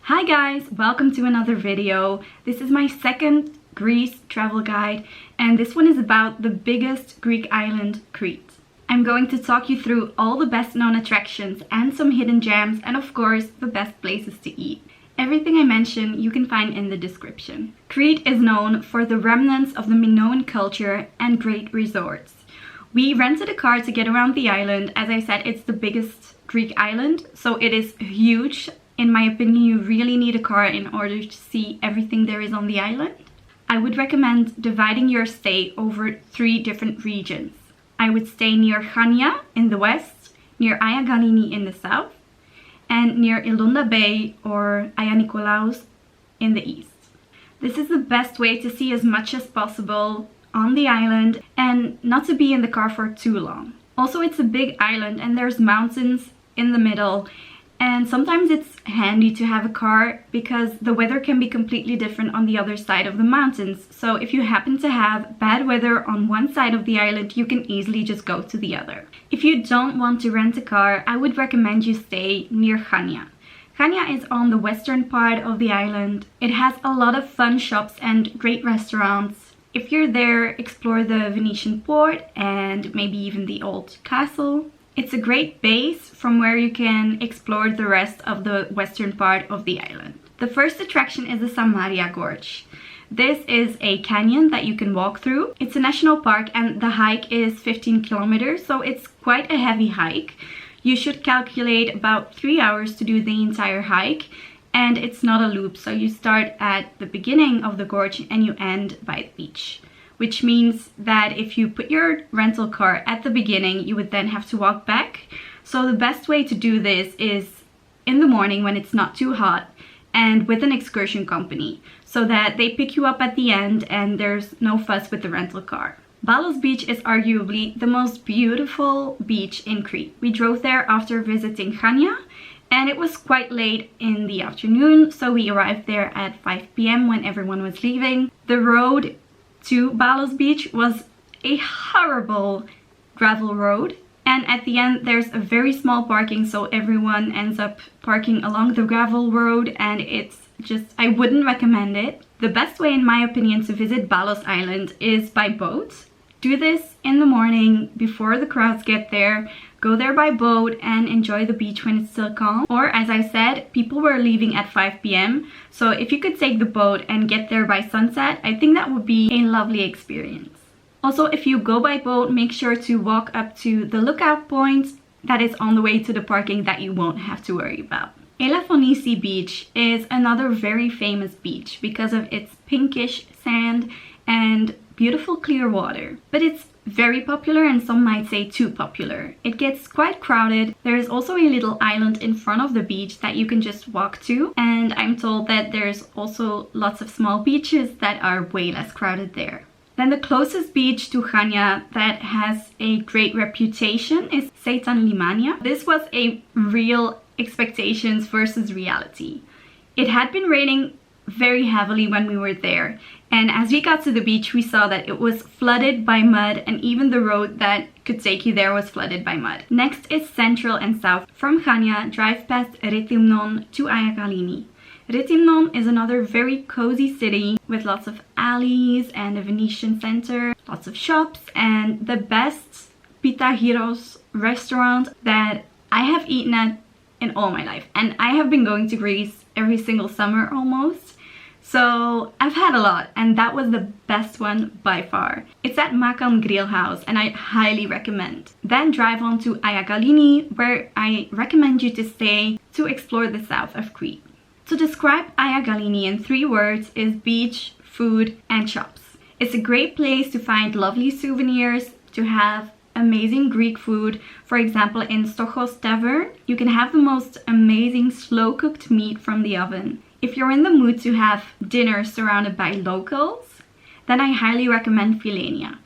Hi guys, welcome to another video. This is my second Greece travel guide and this one is about the biggest Greek island, Crete. I'm going to talk you through all the best known attractions and some hidden gems and of course the best places to eat. Everything I mention you can find in the description. Crete is known for the remnants of the Minoan culture and great resorts. We rented a car to get around the island. As I said, it's the biggest Greek island, so it is huge. In my opinion, you really need a car in order to see everything there is on the island. I would recommend dividing your stay over 3 different regions. I would stay near Chania in the west, near Agia Galini in the south, and near Elounda Bay or Agia Nikolaos in the east. This is the best way to see as much as possible on the island and not to be in the car for too long. Also, it's a big island and there's mountains in the middle. And sometimes it's handy to have a car because the weather can be completely different on the other side of the mountains. So if you happen to have bad weather on one side of the island, you can easily just go to the other. If you don't want to rent a car, I would recommend you stay near Chania. Chania is on the western part of the island. It has a lot of fun shops and great restaurants. If you're there, explore the Venetian port and maybe even the old castle. It's a great base from where you can explore the rest of the western part of the island. The first attraction is the Samaria Gorge. This is a canyon that you can walk through. It's a national park and the hike is 15 kilometers, so it's quite a heavy hike. You should calculate about 3 hours to do the entire hike, and it's not a loop, so you start at the beginning of the gorge and you end by the beach. Which means that if you put your rental car at the beginning, you would then have to walk back. So the best way to do this is in the morning when it's not too hot and with an excursion company, so that they pick you up at the end and there's no fuss with the rental car. Mylos Beach is arguably the most beautiful beach in Crete. We drove there after visiting Chania and it was quite late in the afternoon, so we arrived there at 5 p.m. when everyone was leaving. The road to Mylos Beach was a horrible gravel road, and at the end there's a very small parking, so everyone ends up parking along the gravel road and it's just, I wouldn't recommend it. The best way in my opinion to visit Mylos Island is by boat. Do this in the morning before the crowds get there. Go there by boat and enjoy the beach when it's still calm. Or as I said, people were leaving at 5 p.m. So if you could take the boat and get there by sunset, I think that would be a lovely experience. Also, if you go by boat, make sure to walk up to the lookout point that is on the way to the parking that you won't have to worry about. Elafonisi Beach is another very famous beach because of its pinkish sand and beautiful clear water. But it's very popular and some might say too popular. It gets quite crowded. There is also a little island in front of the beach that you can just walk to, and I'm told that there's also lots of small beaches that are way less crowded there. Then the closest beach to Chania that has a great reputation is Seitan Limania. This was a real expectations versus reality. It had been raining very heavily when we were there, and as we got to the beach we saw that it was flooded by mud and even the road that could take you there was flooded by mud. Next is central and south. From Chania, drive past Rethimnon to Agia Galini. Rethimnon is another very cozy city with lots of alleys and a Venetian center, lots of shops, and the best pita gyros restaurant that I have eaten at in all my life. And I have been going to Greece every single summer almost. So I've had a lot and that was the best one by far. It's at Makan grill house and I highly recommend. Then drive on to Agia Galini, where I recommend you to stay to explore the south of Crete. To describe Agia Galini in 3 words is beach, food and shops. It's a great place to find lovely souvenirs, to have amazing Greek food. For example, in Stochos Tavern you can have the most amazing slow cooked meat from the oven. If you're in the mood to have dinner surrounded by locals, then I highly recommend Filenia.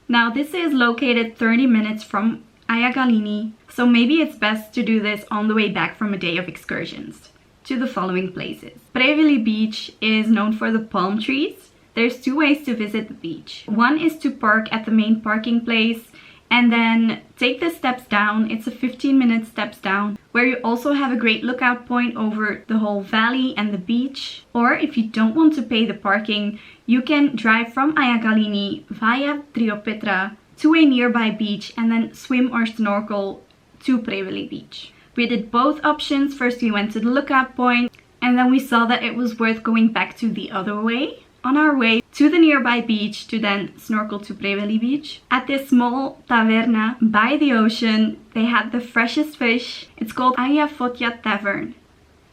Now this is located 30 minutes from Agia Galini, so maybe it's best to do this on the way back from a day of excursions to the following places. Préveli Beach is known for the palm trees. There's 2 ways to visit the beach. One is to park at the main parking place and then take the steps down. It's a 15-minute steps down where you also have a great lookout point over the whole valley and the beach. Or if you don't want to pay the parking, you can drive from Agia Galini via Triopetra to a nearby beach and then swim or snorkel to Preveli beach. We did both options. First we went to the lookout point, and then we saw that it was worth going back to the other way on our way to the nearby beach to then snorkel to Preveli beach. At this small taverna by the ocean, they had the freshest fish. It's called Fotia Tavern.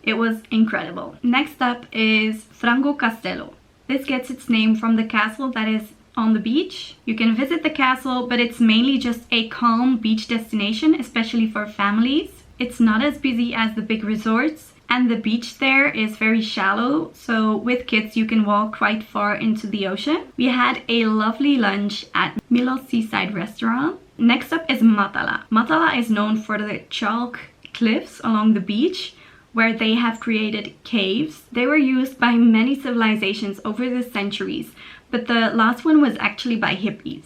It was incredible. Next up is Frangocastello. This gets its name from the castle that is on the beach. You can visit the castle, but it's mainly just a calm beach destination, especially for families. It's not as busy as the big resorts, and the beach there is very shallow, so with kids you can walk quite far into the ocean. We had a lovely lunch at Mylos Seaside restaurant. Next up is Matala. Matala is known for the chalk cliffs along the beach, where they have created caves. They were used by many civilizations over the centuries, but the last one was actually by hippies.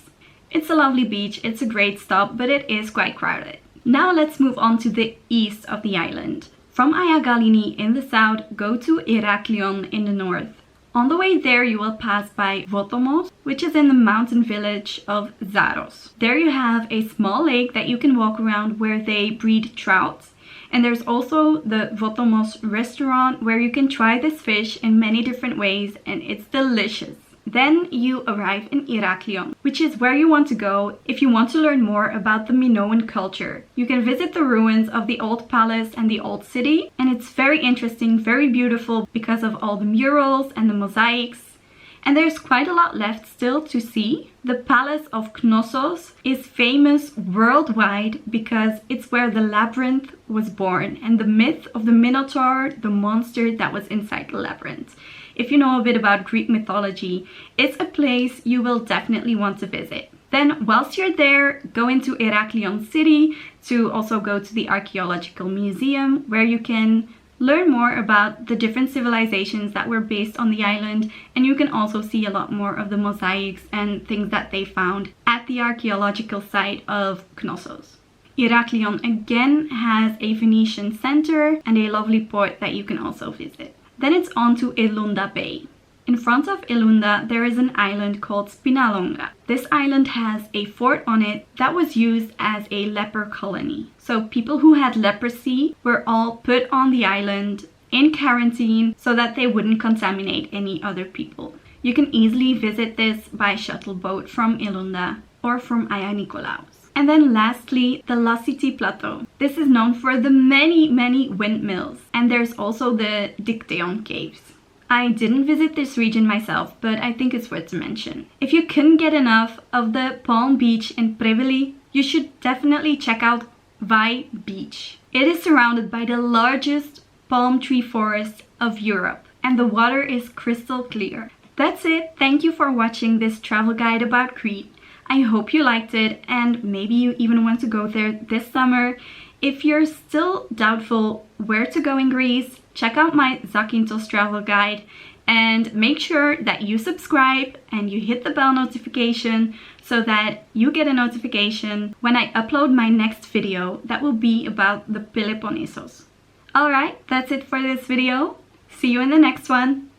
It's a lovely beach, it's a great stop, but it is quite crowded. Now let's move on to the east of the island. From Agia Galini in the south, go to Heraklion in the north. On the way there you will pass by Votomos, which is in the mountain village of Zaros. There you have a small lake that you can walk around where they breed trout. And there's also the Votomos restaurant where you can try this fish in many different ways, and it's delicious. Then you arrive in Heraklion, which is where you want to go if you want to learn more about the Minoan culture. You can visit the ruins of the old palace and the old city, and it's very interesting, very beautiful because of all the murals and the mosaics. And there's quite a lot left still to see. The palace of Knossos is famous worldwide because it's where the labyrinth was born, and the myth of the Minotaur, the monster that was inside the labyrinth. If you know a bit about Greek mythology, it's a place you will definitely want to visit. Then whilst you're there, go into Heraklion city to also go to the archaeological museum, where you can learn more about the different civilizations that were based on the island, and you can also see a lot more of the mosaics and things that they found at the archaeological site of Knossos. Heraklion again has a Venetian center and a lovely port that you can also visit. Then it's on to Elounda Bay. In front of Elounda there is an island called Spinalonga. This island has a fort on it that was used as a leper colony. So people who had leprosy were all put on the island in quarantine so that they wouldn't contaminate any other people. You can easily visit this by shuttle boat from Elounda or from Agia Nikolaos. And then lastly, the Lassithi Plateau. This is known for the many windmills, and there's also the Dicteon caves. I didn't visit this region myself, but I think it's worth to mention. If you couldn't get enough of the Palm Beach in Preveli, you should definitely check out Vai Beach. It is surrounded by the largest palm tree forest of Europe, and the water is crystal clear. That's it. Thank you for watching this travel guide about Crete. I hope you liked it, and maybe you even want to go there this summer. If you're still doubtful where to go in Greece, check out my Zakynthos travel guide, and make sure that you subscribe and you hit the bell notification so that you get a notification when I upload my next video that will be about the Peloponnesos. Alright, that's it for this video. See you in the next one.